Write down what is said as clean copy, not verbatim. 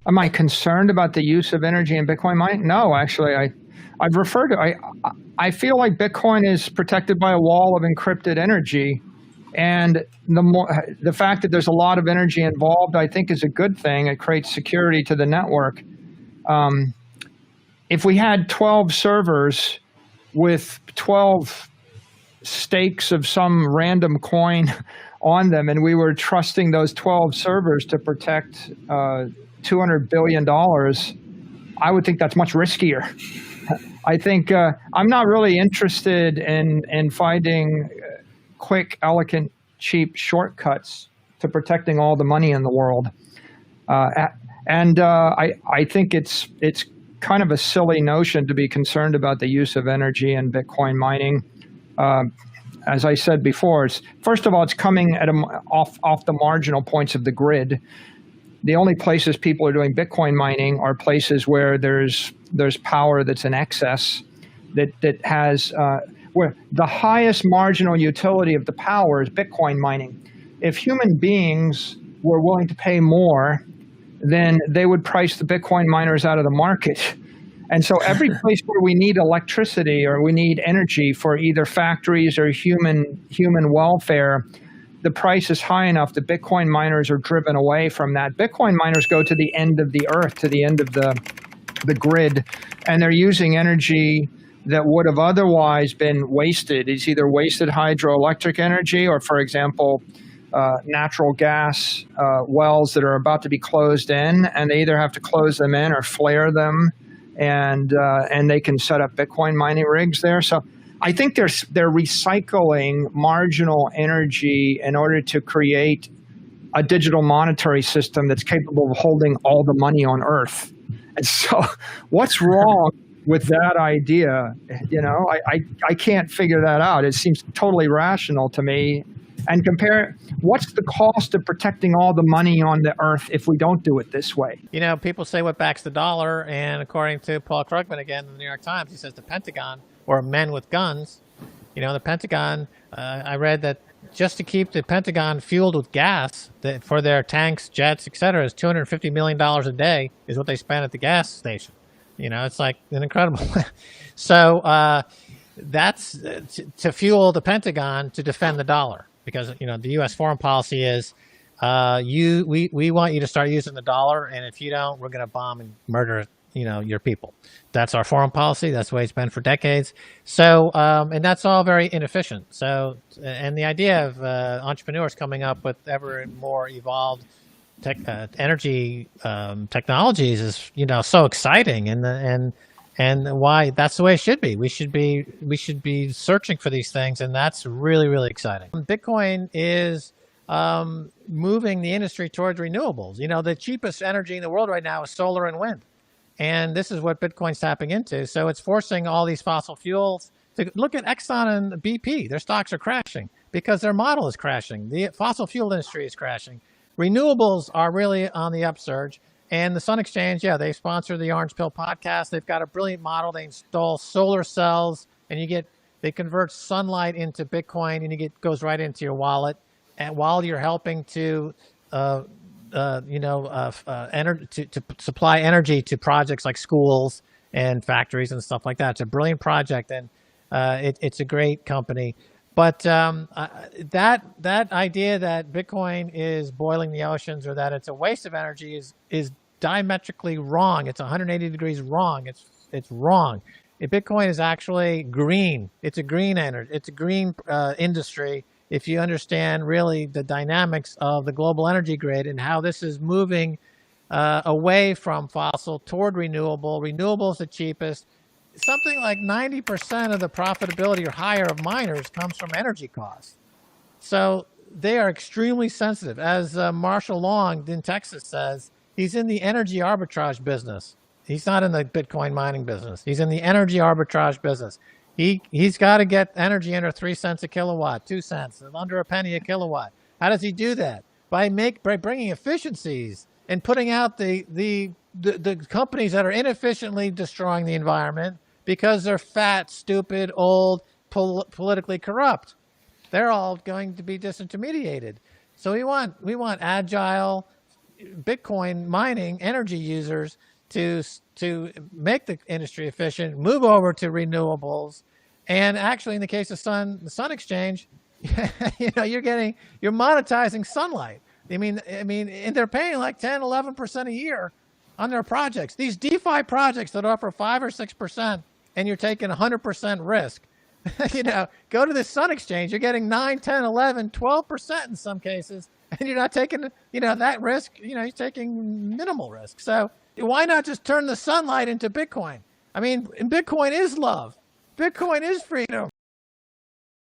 Am I concerned about the use of energy in Bitcoin mining? No, actually, I've referred to, I feel like Bitcoin is protected by a wall of encrypted energy. And the fact that there's a lot of energy involved, I think, is a good thing. It creates security to the network. If we had 12 servers with 12 stakes of some random coin on them, and we were trusting those 12 servers to protect $200 billion, I would think that's much riskier. I think I'm not really interested in finding quick, elegant, cheap shortcuts to protecting all the money in the world. I think it's kind of a silly notion to be concerned about the use of energy in Bitcoin mining. As I said before, first of all, it's coming at off the marginal points of the grid. The only places people are doing Bitcoin mining are places where there's power that's in excess, that has where the highest marginal utility of the power is Bitcoin mining. If human beings were willing to pay more, then they would price the Bitcoin miners out of the market. And so every place where we need electricity or we need energy for either factories or human welfare, the price is high enough that Bitcoin miners are driven away from that. Bitcoin miners go to the end of the earth, to the end of the grid, and they're using energy that would have otherwise been wasted. It's either wasted hydroelectric energy or, for example, natural gas wells that are about to be closed in, and they either have to close them in or flare them, and they can set up Bitcoin mining rigs there. So I think they're recycling marginal energy in order to create a digital monetary system that's capable of holding all the money on Earth. And so what's wrong with that idea? You know, I can't figure that out. It seems totally rational to me. And compare, what's the cost of protecting all the money on the earth if we don't do it this way? You know, people say what backs the dollar, and according to Paul Krugman again in the New York Times, he says the Pentagon, or men with guns, you know, the Pentagon, I read that just to keep the Pentagon fueled with gas for their tanks, jets, et cetera, is $250 million a day is what they spend at the gas station. You know, it's like an incredible. So that's to fuel the Pentagon to defend the dollar. Because, you know, the U.S. foreign policy is we want you to start using the dollar, and if you don't, we're going to bomb and murder, you know, your people. That's our foreign policy. That's the way it's been for decades. So, and that's all very inefficient. So, and the idea of entrepreneurs coming up with ever more evolved energy technologies is, you know, so exciting, and why that's the way it should be. We should be searching for these things, and that's really, really exciting. Bitcoin is moving the industry towards renewables. You know, the cheapest energy in the world right now is solar and wind, and this is what Bitcoin's tapping into. So it's forcing all these fossil fuels to look at Exxon and BP. Their stocks are crashing because their model is crashing. The fossil fuel industry is crashing. Renewables are really on the upsurge. And the Sun Exchange, yeah, they sponsor the Orange Pill podcast. They've got a brilliant model. They install solar cells, and they convert sunlight into Bitcoin, and goes right into your wallet. And while you're helping to, to supply energy to projects like schools and factories and stuff like that. It's a brilliant project, and it's a great company. But that idea that Bitcoin is boiling the oceans or that it's a waste of energy is diametrically wrong. It's 180 degrees wrong. It's wrong. Bitcoin is actually green. It's a green energy. It's a green industry. If you understand really the dynamics of the global energy grid and how this is moving away from fossil toward renewable. Renewable is the cheapest. Something like 90% of the profitability or higher of miners comes from energy costs. So they are extremely sensitive. As Marshall Long in Texas says, he's in the energy arbitrage business. He's not in the Bitcoin mining business. He's in the energy arbitrage business. He's got to get energy under 3 cents a kilowatt, 2 cents, under a penny a kilowatt. How does he do that? By bringing efficiencies and putting out the companies that are inefficiently destroying the environment because they're fat, stupid, old, politically corrupt. They're all going to be disintermediated. So we want agile, Bitcoin mining energy users to make the industry efficient, move over to renewables, and actually, in the case of the Sun Exchange, you're monetizing sunlight. I mean, and they're paying like 10, 11% a year on their projects. These DeFi projects that offer 5 or 6%, and you're taking 100% risk. Go to the Sun Exchange, you're getting 9, 10, 11, 12% in some cases, and you're not taking, that risk. You're taking minimal risk. So why not just turn the sunlight into Bitcoin? I mean, Bitcoin is love. Bitcoin is freedom.